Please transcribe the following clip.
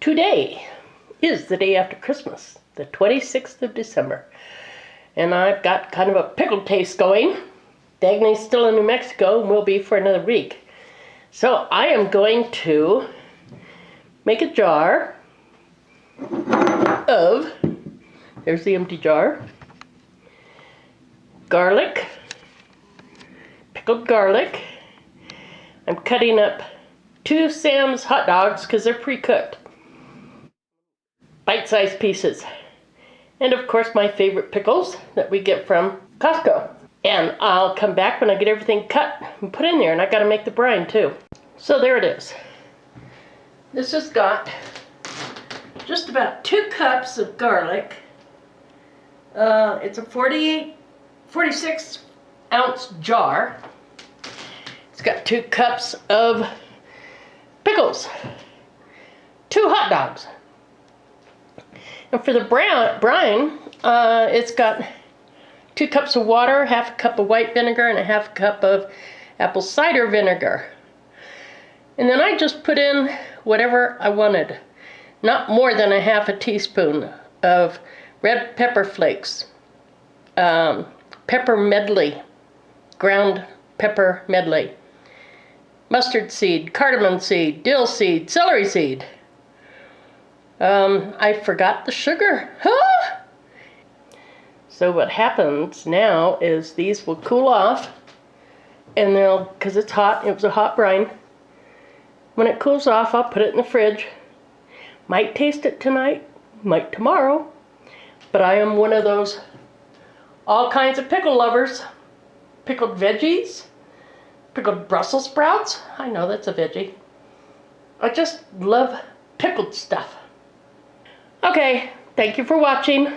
Today is the day after Christmas, the 26th of December, and I've got kind of a pickled taste going. Dagny's still in New Mexico and will be for another week. So I am going to make a jar of, there's the empty jar, garlic, pickled garlic. I'm cutting up 2 Sam's hot dogs because they're pre-cooked. Bite-sized pieces. And of course my favorite pickles that we get from Costco. And I'll come back when I get everything cut and put in there, and I gotta make the brine too. So there it is. This has got just about 2 cups of garlic. It's a 46 ounce jar. It's got 2 cups of pickles, 2 hot dogs. And for the brine, it's got 2 cups of water, half a cup of white vinegar, and a half a cup of apple cider vinegar. And then I just put in whatever I wanted. Not more than a half a teaspoon of red pepper flakes, pepper medley, ground pepper medley, mustard seed, cardamon seed, dill seed, celery seed. I forgot the sugar. Huh? So what happens now is these will cool off, and they'll, because it's hot, it was a hot brine. When it cools off, I'll put it in the fridge. Might taste it tonight, might tomorrow, but I am one of those all kinds of pickle lovers. Pickled veggies, pickled Brussels sprouts. I know that's a veggie. I just love pickled stuff. Okay, thank you for watching.